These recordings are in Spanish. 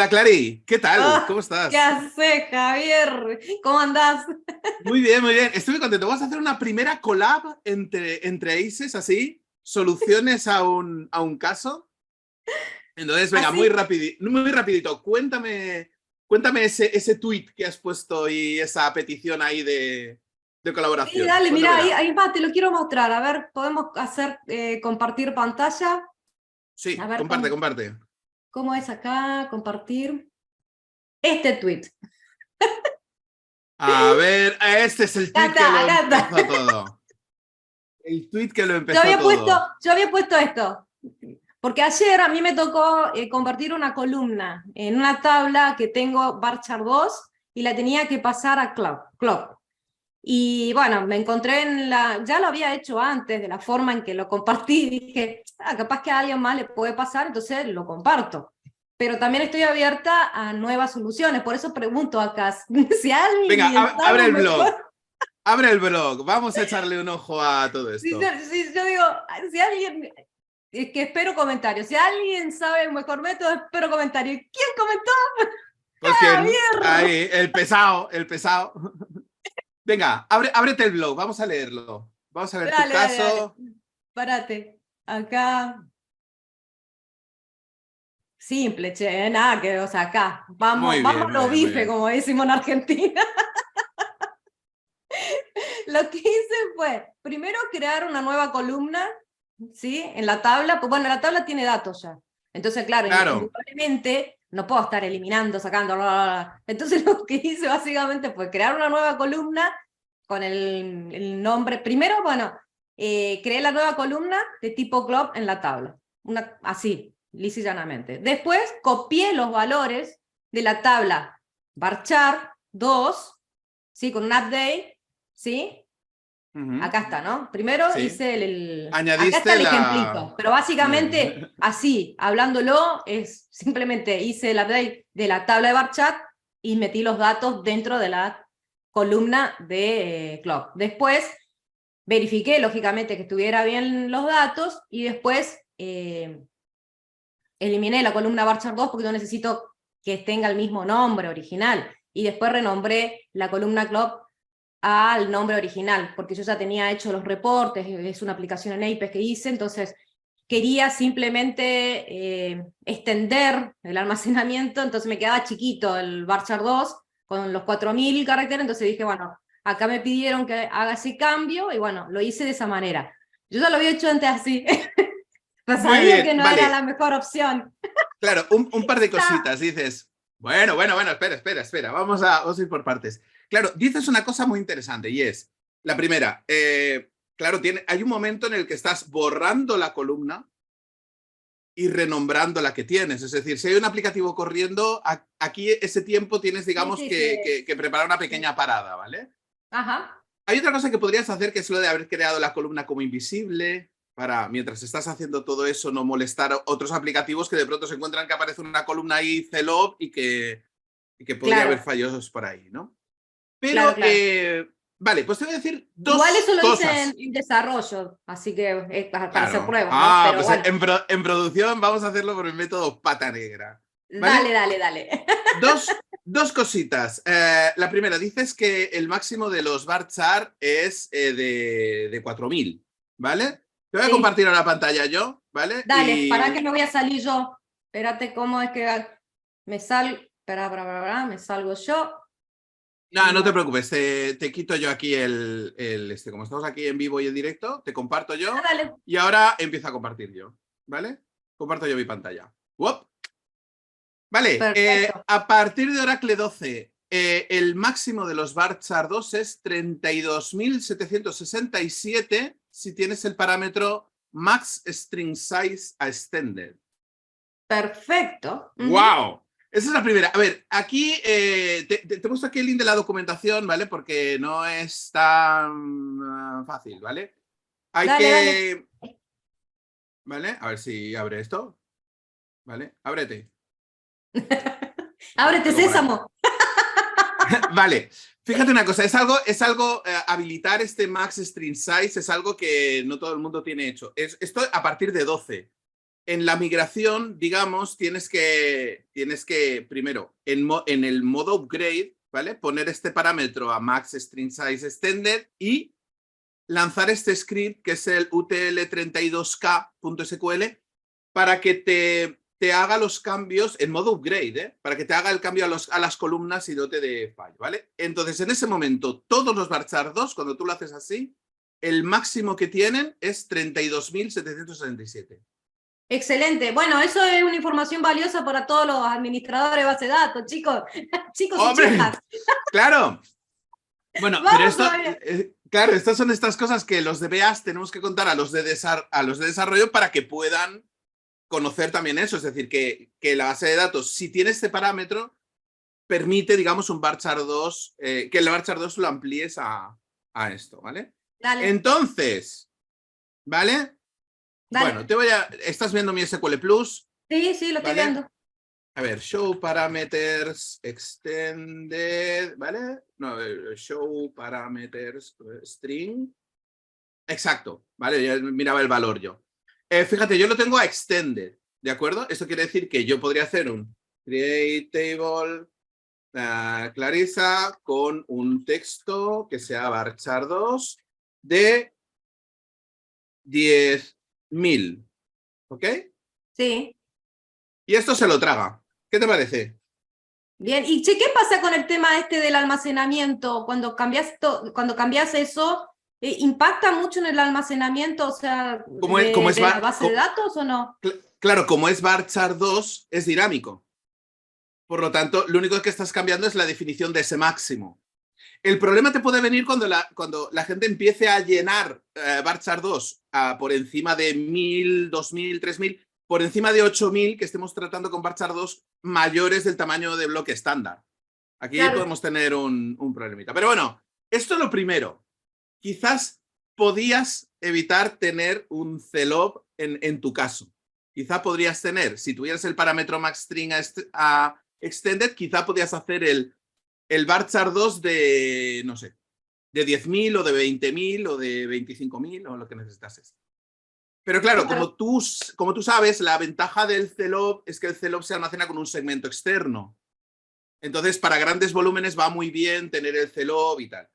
Hola Clary, ¿qué tal? Ah, ¿Cómo ¿qué estás? haces, Javier? ¿Cómo andás? Muy bien, muy bien. Estoy muy contento. Vamos a hacer una primera collab entre ACES, así, soluciones a un caso. Entonces, venga, ¿Así? muy rapidito. Cuéntame ese tweet que has puesto y esa petición ahí de Sí, colaboración. dale, mira, ahí, Cuéntamela. ahí va, te lo quiero mostrar. A ver, podemos hacer compartir pantalla. A Sí, ver comparte, comparte. cómo es acá, compartir. Este tweet. A ver, este es el tweet que lo Acá está. empezó todo. El tweet que lo Yo empezó había puesto, todo. yo había puesto esto. Porque ayer a mí me tocó compartir una columna en una tabla que tengo Varchar 2 y la tenía que pasar a Club. Y bueno, me encontré ya lo había hecho antes, de la forma en que lo compartí, dije, capaz que a alguien más le puede pasar, entonces lo comparto. Pero también estoy abierta a nuevas soluciones, por eso pregunto acá, si Venga, alguien sabe abre un el blog. mejor, Abre el blog, vamos a echarle un ojo a todo esto. si yo digo, si alguien, es que espero comentarios, si alguien sabe un mejor método, espero comentarios. ¿Quién comentó? Pues que Javier. ahí, el pesado, el pesado. Venga, ábrete el blog, vamos a leerlo. Vamos a ver tu Dale, dale, dale, caso. párate, acá. Simple, che, nada que, o sea, acá, Muy vamos bien, a muy lo bien, muy bife, bien. como decimos en Argentina. Lo que hice fue, primero crear una nueva columna, ¿sí? En la tabla, pues bueno, la tabla tiene datos ya. Entonces, claro, Claro, indudablemente no puedo estar eliminando, sacando, bla, bla, bla. Entonces lo que hice básicamente fue crear una nueva columna con el nombre. Primero, bueno, creé la nueva columna de tipo club en la tabla. Así, lisa y llanamente. Después copié los valores de la tabla varchar 2, ¿sí? Con un update, ¿sí? ujú, Acá está, ¿no? Primero sí. hice acá está Añadiste el la... ejemplito, pero Muy básicamente bien. así, hablándolo, es simplemente hice el update de la tabla de Barchat y metí los datos dentro de la columna de Club. Después verifiqué, lógicamente, que estuviera bien los datos y después eliminé la columna Barchar 2 porque no necesito que tenga el mismo nombre original. Y después renombré la columna Club al nombre original, porque yo ya tenía hecho los reportes, es una aplicación en Apex que hice, entonces quería simplemente extender el almacenamiento, entonces me quedaba chiquito el Varchar 2 con los 4000 caracteres, entonces dije, bueno, acá me pidieron que haga ese cambio y bueno, lo hice de esa manera. Yo ya lo había hecho antes así, pero Muy sabía bien, que no era la vale. mejor opción. Claro, un par de Está. cositas. Dices, bueno, espera. Vamos a ir por partes. Claro, dices una cosa muy interesante y es, la primera, claro, hay un momento en el que estás borrando la columna y renombrando la que tienes. Es decir, si hay un aplicativo corriendo, aquí ese tiempo tienes, Sí, digamos, sí, que, sí, que preparar una sí. pequeña parada, ¿vale? Ajá. Hay otra cosa que podrías hacer, que es lo de haber creado la columna como invisible, para, mientras estás haciendo todo eso, no molestar a otros aplicativos que de pronto se encuentran que aparece una columna ahí CLOB y que podría haber Claro, fallos por ahí, ¿no? claro, Pero, claro. vale, pues te voy a decir Igual dos eso lo hice cosas. en desarrollo, así que es para hacer Claro. pruebas, ¿no? Pero Pues bueno, en producción vamos a hacerlo por el método pata negra. dale, ¿Vale? dale, dale. Dos cositas. La primera, dices que el máximo de los bar chart es de 4000, ¿vale? Te voy a Sí, compartir ahora pantalla yo, ¿vale? dale, para que me voy a salir yo. Espérate cómo es que me salgo. Me salgo yo. No, Y no te bueno, preocupes, te quito yo aquí como estamos aquí en vivo y en directo, te comparto yo dale. y ahora empiezo a compartir yo, ¿vale? Comparto yo mi pantalla. ¡Wop! Vale, Perfecto. a partir de Oracle 12, el máximo de los varchar 2 es 32.767 si tienes el parámetro max string size extended. Perfecto. Ujú. ¡Wow! Esa es la primera. A ver, aquí te he puesto aquí el link de la documentación, ¿vale? Porque no es tan fácil, ¿vale? Hay Dale, dale. que... ¿Vale? A ver si abre esto. ¿Vale? Ábrete. Lo Ábrete, tengo por aquí. Sésamo. Vale, fíjate una cosa, es algo habilitar este max string size es algo que no todo el mundo tiene hecho. Esto a partir de 12. en la migración, digamos, tienes que primero, en el modo upgrade, ¿vale? Poner este parámetro a max string size extended y lanzar este script que es el utl32k.sql para que te haga los cambios en modo upgrade, ¿eh? Para que te haga el cambio a las columnas y no te dé fallo, ¿vale? Entonces, en ese momento, todos los varchar 2, cuando tú lo haces así, el máximo que tienen es 32.767. Excelente. Bueno, eso es una información valiosa para todos los administradores de base de datos, chicos. Chicos y ¡Hombre! chicas. ¡Claro! Bueno, Vamos pero esto, todavía. claro, estas son estas cosas que los de BEAS tenemos que contar a los de desarrollo para que puedan conocer también eso. Es decir, que la base de datos, si tiene este parámetro, permite, digamos, un varchar 2, que el varchar 2 lo amplíes a esto, ¿vale? Dale. Entonces, ¿vale? Dale. Bueno, estás viendo mi SQL Plus. Sí, lo estoy viendo. A ver, show parameters extended, ¿vale? No, show parameters string. Exacto, ¿vale? Ya miraba el valor yo. Fíjate, yo lo tengo a extended, ¿de acuerdo? Esto quiere decir que yo podría hacer un create table Clarissa con un texto que sea varchar 2 de 10.000, ¿ok? Sí. Y esto se lo traga. ¿Qué te parece? Bien. ¿Y che, qué pasa con el tema este del almacenamiento? Cuando cambias eso, ¿impacta mucho en el almacenamiento, o sea, Como de la base de datos o no? Claro, como es varchar 2, es dinámico. Por lo tanto, lo único que estás cambiando es la definición de ese máximo. El problema te puede venir cuando la gente empiece a llenar varchar 2 por encima de 1.000, 2.000, 3.000, por encima de 8.000 que estemos tratando con varchar 2 mayores del tamaño de bloque estándar. Aquí Claro. podemos tener un problemita. Pero bueno, esto es lo primero. Quizás podías evitar tener un celob en tu caso. Quizá podrías tener, si tuvieras el parámetro maxstring a extended, quizá podías hacer el varchar 2 de, no sé, de 10.000 o de 20.000 o de 25.000 o lo que necesitases. Pero claro, como tú sabes, la ventaja del celob es que el celob se almacena con un segmento externo. Entonces, para grandes volúmenes va muy bien tener el celob y tal.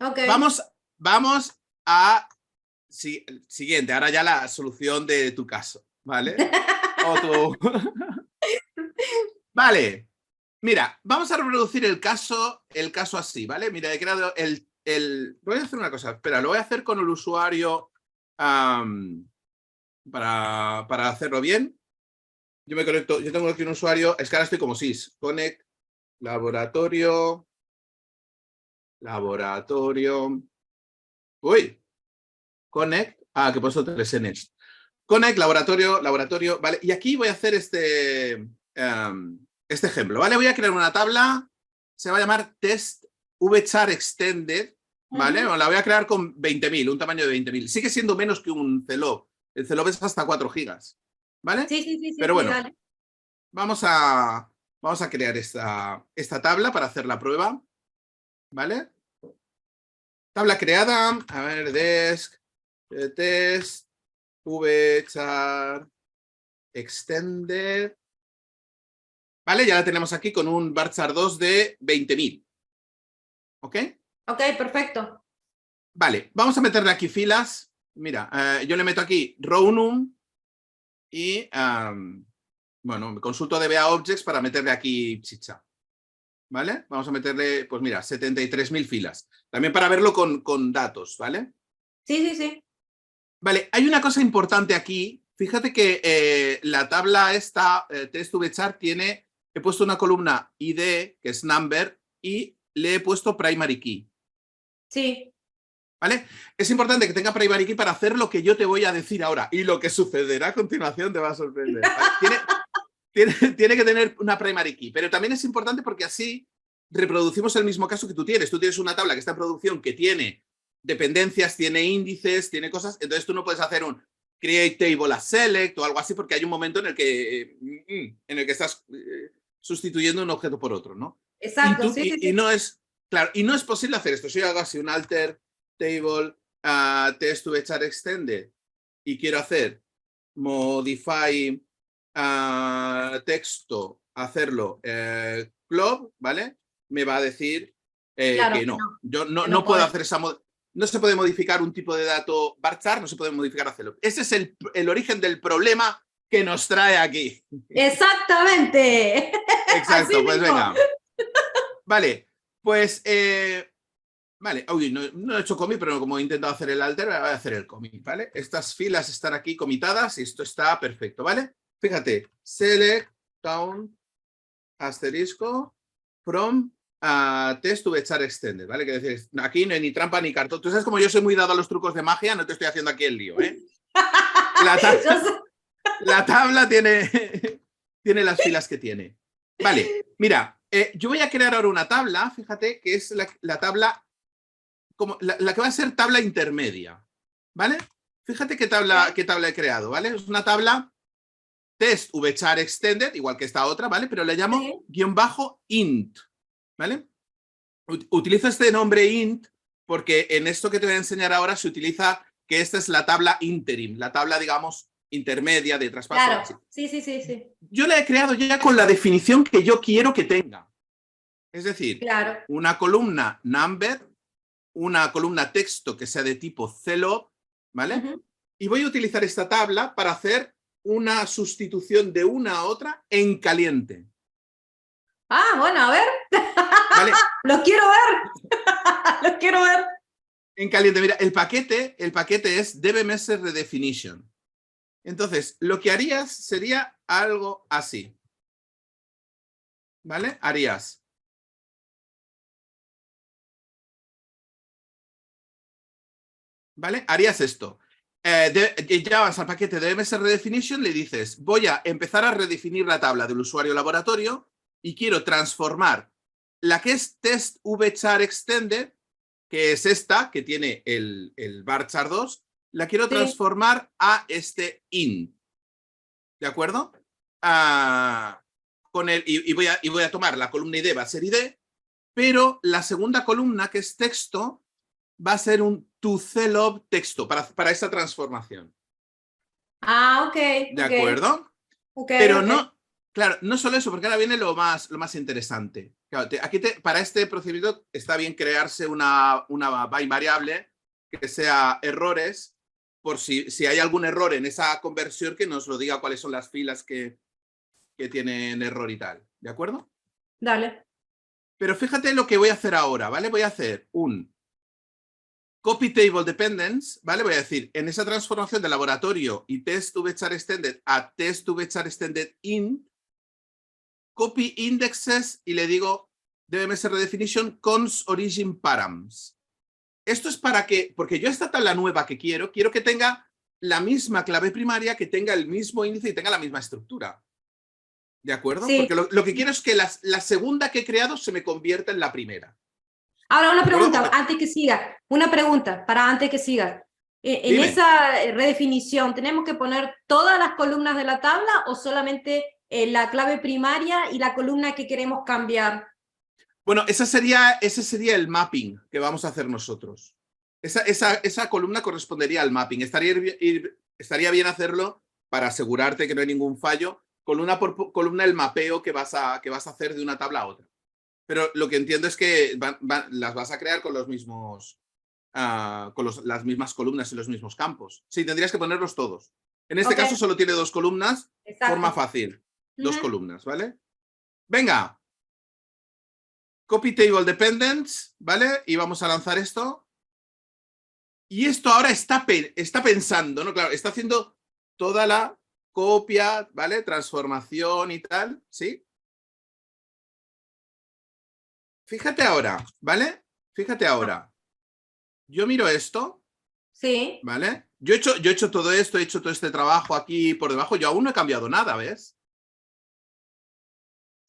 Okay. Vamos a siguiente, ahora ya la solución de tu caso, ¿vale? Vale, mira, vamos a reproducir el caso así, ¿vale? Mira, he creado voy a hacer una cosa, espera, lo voy a hacer con el usuario para hacerlo bien. Yo me conecto, yo tengo aquí un usuario, es que ahora estoy como sys, connect, laboratorio, uy, connect, que he puesto 3 Ns. Connect, laboratorio, ¿vale? Y aquí voy a hacer este ejemplo, ¿vale? Voy a crear una tabla, se va a llamar test vchar extended, ¿vale? La voy a crear con 20.000, un tamaño de 20.000. Sigue siendo menos que un celob. El celob es hasta 4 gigas, ¿vale? Sí. Pero bueno, dale. vamos a crear esta tabla para hacer la prueba, ¿vale? Tabla creada, a ver, desk, test, vchar extended, ¿vale? Ya la tenemos aquí con un varchar 2 de 20.000, ¿ok? Ok, perfecto. Vale, vamos a meterle aquí filas. Mira, yo le meto aquí row num y, bueno, me consulto DBA Objects para meterle aquí chicha, ¿vale? Vamos a meterle, pues mira, 73.000 filas. También para verlo con datos, ¿vale? Sí. Vale, hay una cosa importante aquí. Fíjate que la tabla esta, test vchar, he puesto una columna id, que es number, y le he puesto primary key. Sí. ¿Vale? Es importante que tenga primary key para hacer lo que yo te voy a decir ahora. Y lo que sucederá a continuación te va a sorprender. ¿Vale? Tiene que tener una primary key. Pero también es importante porque así reproducimos el mismo caso que tú tienes. Tú tienes una tabla que está en producción que tiene dependencias, tiene índices, tiene cosas. Entonces tú no puedes hacer un create table as select o algo así porque hay un momento en el que estás sustituyendo un objeto por otro, ¿no? Exacto, y no es, claro, y no es posible hacer esto. Si yo hago así un alter table test vchar extended y quiero hacer modify texto, hacerlo club, ¿vale? Me va a decir Claro, que no. Yo no, que no no puedo podés. hacer esa... No se puede modificar un tipo de dato varchar, no se puede modificar hacerlo. Ese es el origen del problema que nos trae aquí. Exactamente. Así Exacto, pues mismo. venga. Vale, pues... vale, uy, no he hecho commit, pero como he intentado hacer el alter, voy a hacer el commit, ¿vale? Estas filas están aquí comitadas y esto está perfecto, ¿vale? Fíjate, select, count, asterisco, from test to char extended, ¿vale? Que decir, aquí no hay ni trampa ni cartón. Tú sabes como yo soy muy dado a los trucos de magia, no te estoy haciendo aquí el lío, ¿eh? La, ta Yo sé. la tabla tiene, tiene las filas que tiene. Vale, mira, yo voy a crear ahora una tabla, fíjate, que es la tabla, como la que va a ser tabla intermedia, ¿vale? Fíjate qué tabla he creado, ¿vale? Es una tabla test vchar extended, igual que esta otra, ¿vale? Pero le llamo Sí. guión bajo int, ¿vale? Utilizo este nombre int porque en esto que te voy a enseñar ahora se utiliza que esta es la tabla interim, la tabla, digamos, intermedia de traspaso. Claro, sí. Yo la he creado ya con la definición que yo quiero que tenga. Es decir, Claro. una columna number, una columna texto que sea de tipo celob, ¿vale? Y voy a utilizar esta tabla para hacer una sustitución de una a otra en caliente. Ah, bueno, a ver. ¿Vale? Los quiero ver. Los quiero ver. En caliente, mira, el paquete es DBMS Redefinition. Entonces, lo que harías sería algo así. ¿Vale? Harías. ¿Vale? Harías esto. Ya vas al paquete de DBMS Redefinition, le dices, voy a empezar a redefinir la tabla del usuario laboratorio y quiero transformar la que es test vchar extended, que es esta, que tiene el varchar 2, la quiero transformar a este int. ¿De acuerdo? Con el, y voy a tomar la columna ID, va a ser ID, pero la segunda columna, que es texto, va a ser un toCelob texto para esa transformación. Ah, ok. ¿De acuerdo? Pero no, claro, no solo eso, porque ahora viene lo más interesante. Claro, aquí para este procedimiento está bien crearse una variable que sea errores, por si hay algún error en esa conversión, que nos lo diga cuáles son las filas que tienen error y tal. ¿De acuerdo? Dale. Pero fíjate lo que voy a hacer ahora, ¿vale? Voy a hacer un copy table dependence, ¿vale? Voy a decir, en esa transformación de laboratorio y test vchar extended a test vchar extended int, copy indexes y le digo DBMS redefinition cons origin params. Esto es para que, porque yo esta tabla nueva que quiero que tenga la misma clave primaria, que tenga el mismo índice y tenga la misma estructura. ¿De acuerdo? Sí. Porque lo que quiero es que la segunda que he creado se me convierta en la primera. Ahora una pregunta, antes que siga. Una pregunta, para antes que siga. En Dime. esa redefinición, ¿tenemos que poner todas las columnas de la tabla o solamente la clave primaria y la columna que queremos cambiar? Bueno, ese sería el mapping que vamos a hacer nosotros. Esa columna correspondería al mapping. Estaría bien hacerlo para asegurarte que no hay ningún fallo, columna por columna, el mapeo que vas a hacer de una tabla a otra. Pero lo que entiendo es que las vas a crear con los mismos, las mismas columnas y los mismos campos. Sí, tendrías que ponerlos todos. En este caso solo tiene 2 columnas, forma fácil. 2 columnas, ¿vale? Venga. Copy table dependence, ¿vale? Y vamos a lanzar esto. Y esto ahora está pensando, ¿no? Claro, está haciendo toda la copia, ¿vale? Transformación y tal, ¿sí? Fíjate ahora, ¿vale? Fíjate ahora. Yo miro esto. Sí. ¿Vale? Yo he hecho todo esto, he hecho todo este trabajo aquí por debajo. Yo aún no he cambiado nada, ¿ves?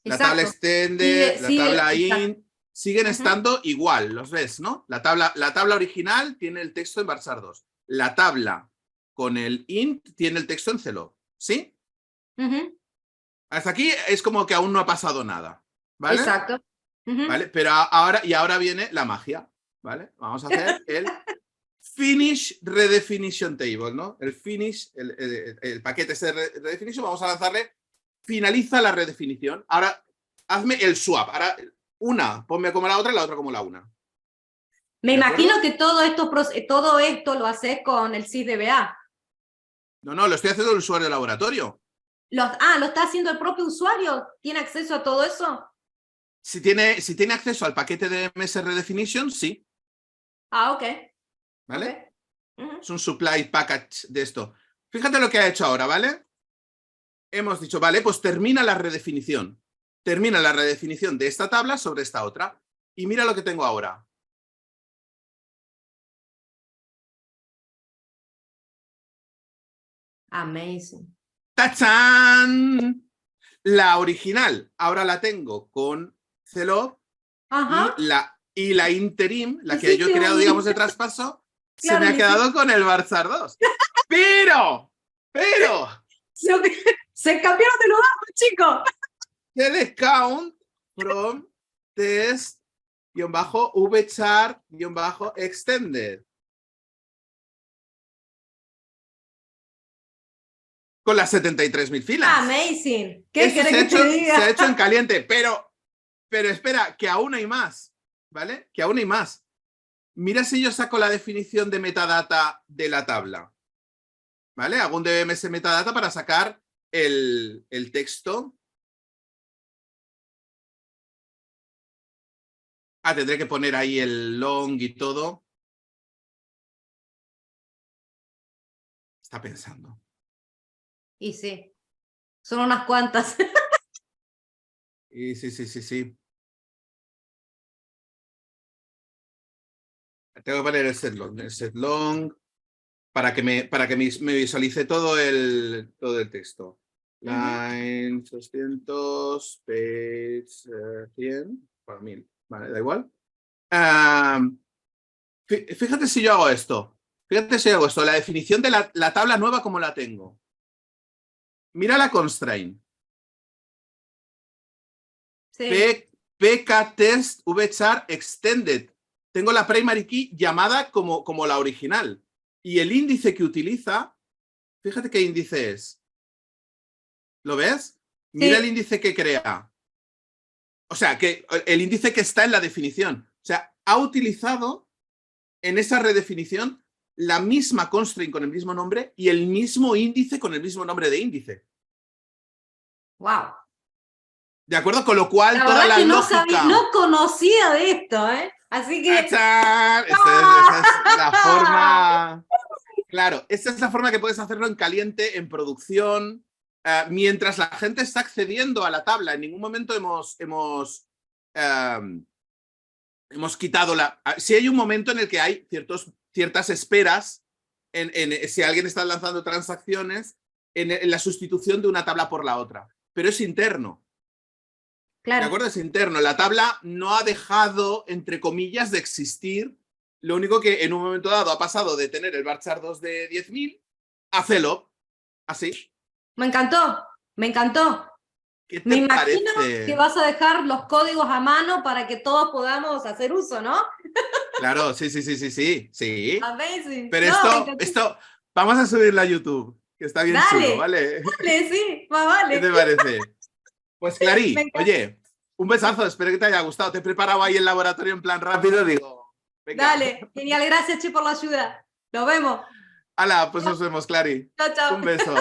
La tabla extended, la tabla int, siguen estando igual, los ves, ¿no? La tabla original tiene el texto en varchar 2. La tabla con el int tiene el texto en celob, ¿sí? Hasta aquí es como que aún no ha pasado nada, ¿vale? Exacto. ¿Vale? Pero ahora viene la magia, ¿vale? Vamos a hacer el Finish Redefinition Table, ¿no? El finish, el paquete ese de redefinition, vamos a lanzarle, finaliza la redefinición. Ahora, hazme el swap. Ahora, una, ponme como la otra y la otra como la una. Me imagino que todo esto lo haces con el SysDBA. No, lo estoy haciendo el usuario de laboratorio. ¿Lo está haciendo el propio usuario? ¿Tiene acceso a todo eso? Si tiene acceso al paquete de MS Redefinition, sí. Ah, ok. ¿Vale? Okay. Es un supply package de esto. Fíjate lo que ha hecho ahora, ¿vale? Hemos dicho, vale, pues termina la redefinición. Termina la redefinición de esta tabla sobre esta otra. Y mira lo que tengo ahora. Amazing. ¡Tachán! La original, ahora la tengo con Celop. Ajá. Y la interim, la que yo he creado, digamos, de traspaso, claro, se me ha quedado con el Barçar 2. ¡Pero! Se cambiaron de lugar, chicos. The count from test-vchar-extended. Con las 73.000 filas. Amazing. ¿Qué Eso querés que te diga? se ha hecho en caliente, pero espera, que aún hay más, ¿vale? Que aún hay más. Mira si yo saco la definición de metadata de la tabla, ¿vale? Hago un DBMS metadata para sacar el texto. Tendré que poner ahí el long y todo. Está pensando. Y sí, son unas cuantas. Y sí. Tengo que poner el set long para que me visualice todo el texto. Line 200, page 100, para 1000. Vale, da igual. Fíjate si yo hago esto. La definición de la tabla nueva como la tengo. Mira la constraint. Sí. pktest vchar extended. Tengo la primary key llamada como la original. Y el índice que utiliza, fíjate qué índice es. ¿Lo ves? Mira el índice que crea. O sea, que el índice que está en la definición. O sea, ha utilizado en esa redefinición la misma constraint con el mismo nombre y el mismo índice con el mismo nombre de índice. Wow. ¿De acuerdo? Con lo cual, toda la lógica... No conocía de esto, ¿eh? Así que... esa es la forma... Claro, esa es la forma que puedes hacerlo en caliente, en producción, mientras la gente está accediendo a la tabla. En ningún momento hemos quitado la... Sí hay un momento en el que hay ciertas esperas, si alguien está lanzando transacciones, en la sustitución de una tabla por la otra. Pero es interno. Claro. ¿De acuerdo? Es interno. La tabla no ha dejado, entre comillas, de existir. Lo único que en un momento dado ha pasado de tener el Varchar 2 de 10.000 a Celop. Así. Me encantó. ¿Qué te Me imagino parece? que vas a dejar los códigos a mano para que todos podamos hacer uso, ¿no? Claro, sí. Amazing. Pero esto, vamos a subirlo a YouTube, que está bien chulo, ¿vale? Dale, sí, vale. ¿Qué te parece? Pues Clary, oye, un besazo, espero que te haya gustado. Te he preparado ahí el laboratorio en plan rápido, digo, venga. Dale, genial, gracias, Che, por la ayuda. Nos vemos. Hala, pues nos vemos, Clary. Chao. Un beso.